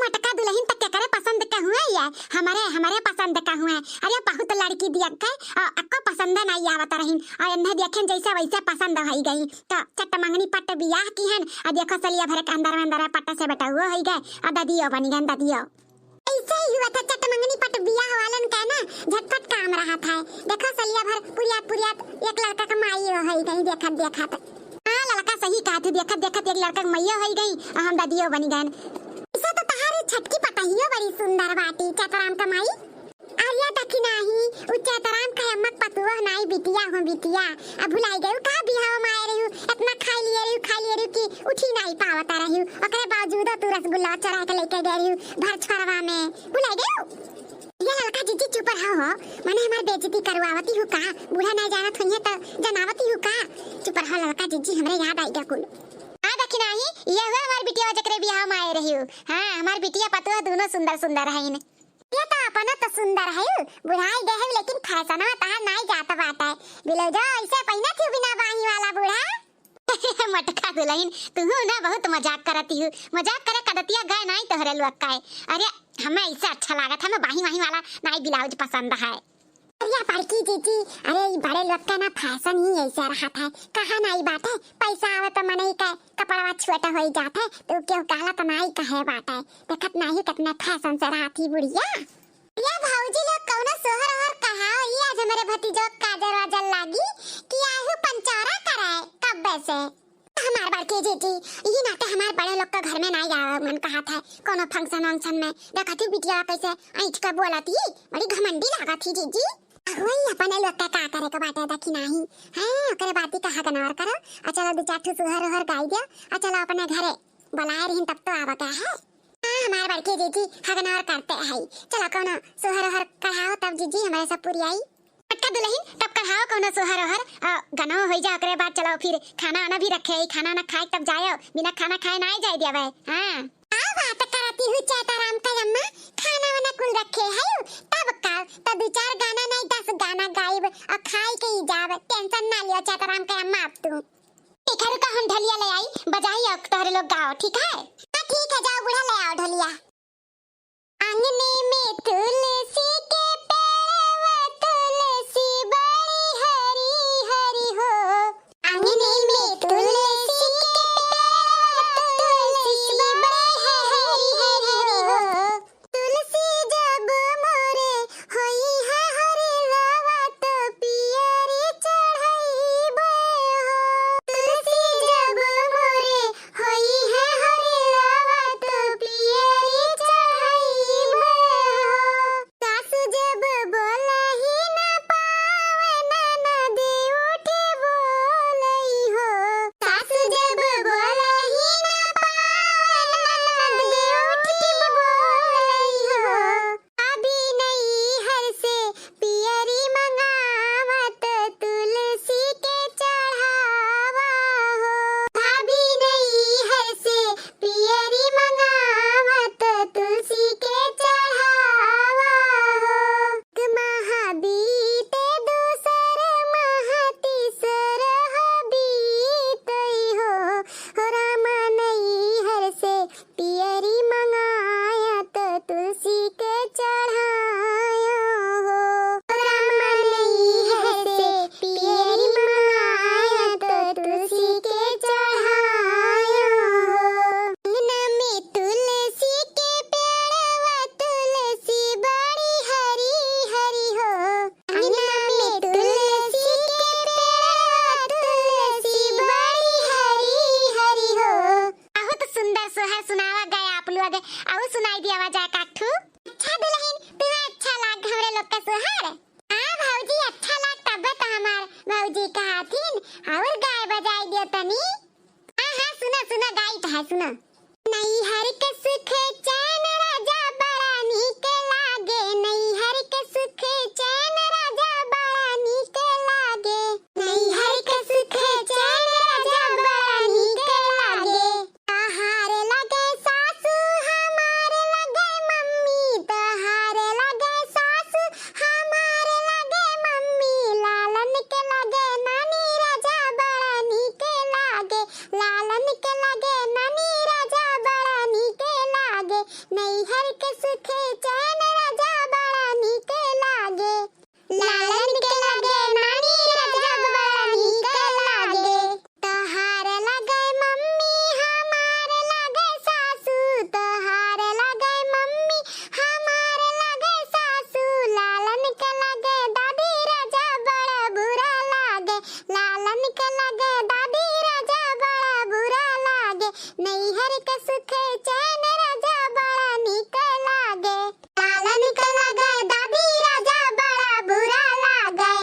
मटका दुल्हन तक करे पसंद का हुआ है हमारे हमारे पसंद का हुआ है। अरे बहुत लड़की दिया के अक्को पसंद नहीं आवत रही और इन्हें देखें जैसे वैसे पसंद हो गई तो चट मंगनी पट बियाह की हन और देखो सलिया भरे के अंदर पट से बेटा हुआ हो गए और दादियो बन गए दादियो। ऐसे ही हुआ था चट मंगनी पट बियाह वालन का ना झटपट काम रहा था। देखो सलिया भर पुरियात एक लड़का का माई हो गई देखत हां लड़का सही कहा तू देखत एक लड़का का मैया हो गई और हम दादियो बन गए। ऐसा तो तहारी छटकी पटाइयो बड़ी सुंदर बाटी चतराम कमाई आर्या दखिनाही उच्चतराम का अम्मक पतुआ नाई बिटिया हो बिटिया अब भुलाई गयो का बिहाव माय रही इतना खा लिए कि उठी नहीं पावता रही ओकरे बावजूद तू रसगुल्ला चढ़ा के लेके गई भर छरवा में भुलाई गयो। ये लड़का जीजी चुप रहो माने हमार बेइज्जती करवावती हूं का बूढ़ा नहीं जानत होइए तो जनावती हूं का चुप रहो लड़का जीजी हमरे याद आई गया कुल हां दखिनाही ये हुआ हमार बिटिया जकरे बिहाव माय रही हां हमार बिटिया पतुआ दोनों सुंदर हईन। ये तो अपना तो सुंदर है बुढ़ाई दे है लेकिन फैशन तहां नहीं जाता बात है बिलो जो ऐसे पहिना थी बिना बाही वाला बूढ़ा मटका दुल्हन तू ना बहुत मजाक करती हूँ मजाक करे कदतिया गए नहीं तोहरे लोग का अरे हमें ऐसे अच्छा लगा था मैं बाही वाला नहीं ब्लाउज पसंद है। अरे बड़की जीजी अरे बड़े लोग का ना फैशन ही ऐसा रहा था कहा नहीं बात है पैसा आवे तो मन ही का कपड़ा छोटा हो जाता है तो क्यों कहला तो नहीं कहे बात है देखत नहीं कितना फैशन से रहा थी बुढ़िया। ये भौजी लोग कौनो सोहर और कहाओ ये आज हमारे भतीजो काजर वाजल लागी कि आहू पंचारा कराए कब से हमार बड़की जीजी यही नाते हमार बड़े लोग का घर में नहीं जाओ मन कहा था कोनो फंक्शन में देखा थी बिटिया कैसे ऐठ का बोला थी बड़ी घमंडी लगा थी जीजी वही अपने लोग का करे के बाटे दखी नहीं हां ओकरे बाती कहा गनवर करो चलो दो चार ठो सुहर गाई दिया चलो अपने घरे बुलाए रही तब तो आवा क्या है हां हमारे बड़के जीजी हगनवर करते हैं चलो कोनो सुहर कढ़ाओ तब जीजी हमारे सब पूरी आई पटका दुल्हन तब कढ़ाओ कोनो सुहर गनो हो जा ओकरे बाद चलो फिर खाना भी रखे खाना ना खाए तब जायो बिना खाना खाए नहीं जाए देवे हां आ बात करती हूं चेताराम का अम्मा खाना वाना कुल रखे है तब का तो दो चार गाना नहीं 10 गाना गाइब और खाई के ही जाब टेंशन ना लियो चेताराम का अम्मा अब तू ठीक है रुका हम ढोलिया ले आई बजाई अब तोहरे लोग गाओ ठीक है हां ठीक है जाओ बूढ़ा ले आओ ढोलिया। आंगने में तुलसी के पेड़ व तुलसी बड़ी हरी हरी हो आंगने में तुलसी के पेड़ व तुलसी बड़ी हरी हरी हो तुलसी जब मोरे होई है हरी लवा तो पियरी चढ़ाई बे हो तुलसी जब मोरे होई है हरी लवा तो पियरी चढ़ाई बे हो सासु जब बोला ही ना पावे ननदी उठे बोलई हो सासु जब बोला ही ना पावे ननदी उठे बोलई हो अभी नहीं हर से पियरी मंगावत तुलसी के चढ़ावा हो अभी नहीं हर से पियरी मंगावत तुलसी के चढ़ावा हो महाबीते दूसर महातीसर बीतई हो राम नहीं हर से पियरी मंगायत तुलसी के चढ़ाया हो राम नहीं हर से पियरी मंगायत तुलसी के चढ़ाया हो अंगना में तुलसी के पेड़ व तुलसी बड़ी हरी हरी हो अंगना में तुलसी के पेड़ व तुलसी बड़ी हरी हरी हो बहुत सुंदर सोहर सुनावा गया आप लोग आओ सुनाई दिया आवाज काठू अच्छा दुल्हन तुम्हें अच्छा लाग हमरे लोग का सोहर हां भौजी अच्छा लाग तब तो हमार भौजी कहथिन और गाय बजाई दियो तनी हां सुनो गाई है सुनो नहीं हर के सुख चैन राजा बड़ा नीक लागे नहीं हर के सुख चैन राजा बड़ा नीक लागे नहीं हर के सुख चैन राजा बड़ा नीक लागे तहारे लगे सासू हमारे लगे मम्मी तहारे लगे सासू हमारे लगे मम्मी लालन के लगे नानी राजा बड़ा नीक लागे लालन के लगे नानी राजा बड़ा नीक लागे नैहर के सुखे चैन राजा बड़ा नीक लागे लालन के लगे नानी राजा बड़ा नीक लागे तोहार लगे मम्मी हमार लगे सासू तोहार लगे मम्मी हमार लगे सासू लालन के लगे दादी राजा बड़ा बुरा लागे लालन के लगे दादी राजा बड़ा बुरा लागे नैहर के सुखे चैन राजा बड़ा नीक लागे लालन के लगे दादी राजा बड़ा बुरा लागे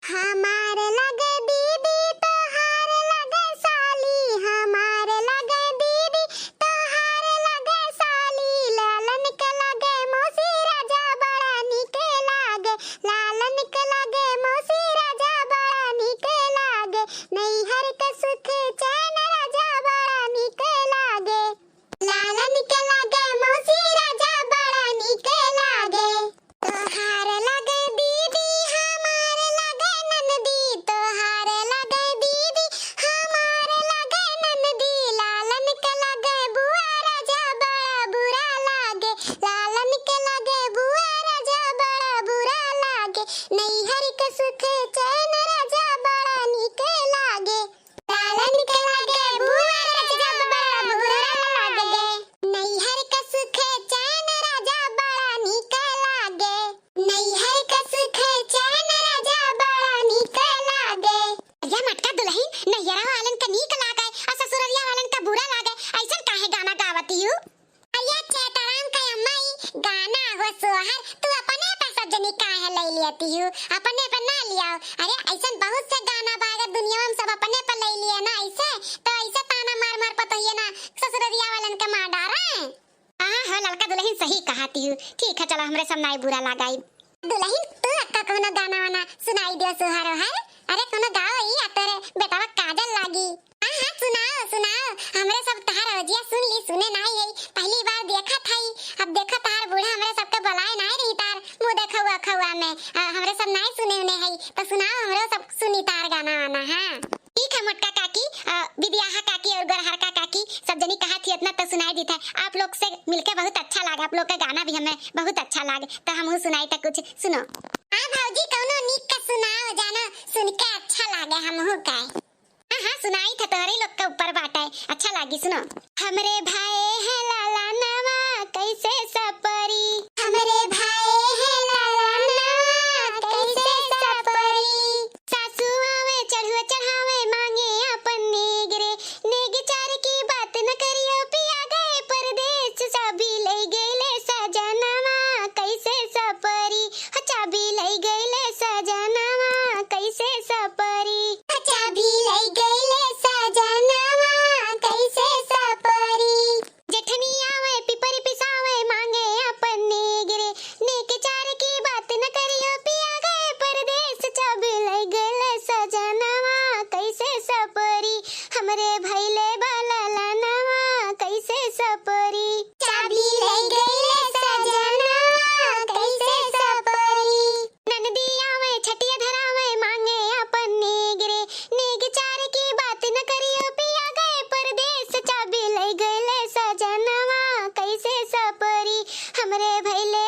हमार लगे दीदी तोहार लगे साली हमार लगे दीदी तोहार लगे साली लालन के लगे मौसी राजा बड़ा नीक लागे लालन के लगे मौसी राजा बड़ा नीक लागे नैहर के सुखे चैन राजा बड़ा नीक लागे लालन के लगे मौसी राजा बड़ा नीक लागे तोहार लगे दीदी हमार लगे ननदी तोहार लगे दीदी हमार लगे ननदी लालन के लगे बुआ राजा बड़ा बुरा लागे लालन के लगे बुआ राजा बड़ा बुरा लागे नैहर के सुखे चैन राजा बड़ा नीक लागे लालन के लगे बुआ राजा बड़ा बुरा लागे नैहर के सुखे चैन राजा बड़ा नीक लागे नैहर के सुखे चैन राजा बड़ा नीक लागे या मटका दुल्हन नैहरा वालन का नीक लागे और ससुररिया वालन का बुरा लागे ऐसा काहे गाना गावती हूँ अरे चेताराम का अम्माई गाना हो सोहर तू अपने पे सब जनी काहे ले लेती हूँ अपने पे ना लिया अरे ऐसा बहुत से गाना बागा दुनिया में सब अपने पे ले लिए ना ऐसे तो ऐसे ताना मार मार पतइए ना ससुररिया वालन का मार डारा हाँ लड़का दुल्हन सही कहती हूँ ठीक है चलो हमरे सब नाई बुरा लगाई दुल्हन तू अक्का कोनो गाना वाना सुनाई दियो सुहारो है अरे कोनो गाओ ही तेरे बेटा काजल लागी हाँ सुनाओ सुनाओ हमरे सब तहार रजिया सुन ली सुने नहीं है पहली बार देखा था अब देखा तार बूढ़ा हमरे सबके बुलाए नहीं रही तार मुंह देखा हुआ खवा में हमरे सब नहीं सुने उन्हें है तो सुनाओ हमरे सब सुनी तार गाना वाना हाँ ठीक है मोटका काकी विद्याहा काकी और गरहर का काकी सब जनी कहा थी इतना तो सुनाई दी था आप लोग से मिलके बहुत अच्छा लगा आप लोग का गाना भी हमें बहुत अच्छा लगे तो हम सुनाई था कुछ सुनो हाँ भौजी कौनो नीक का सुनाओ जानो सुन के अच्छा लगे हमहु का हाँ सुनाई था तोहरे लोग का ऊपर बाटा है अच्छा लगी सुनो हमरे भाई है लाला नवा कैसे सपरी हमरे भाई है लाला नवा कैसे सपरी सासू आवे चढ़ुआ चढ़ावे मांगे अपन नेगरे नेग चार की बात न करियो पिया गए परदेश चाबी ले गईले सजनवा कैसे सपरी चाबी ले गईले सजनवा कैसे सपरी चाबी ले गईले सजनवा कैसे सपरी जेठनी आवे पिपरी पिसावे मांगे अपन नेगरे नेक चार की बात न करियो पिया गए परदेश चाबी ले गईले सजनवा कैसे सपरी हमरे भइले बाला नवा कैसे सपरी चाबी ले गईले सजनवा कैसे सपरी ननदी आवे छटिया धरावे मांगे अपन नेगरे नेग चार की बात न करियो पिया गए परदेश चाबी ले गईले सजनवा कैसे सपरी हमरे भइले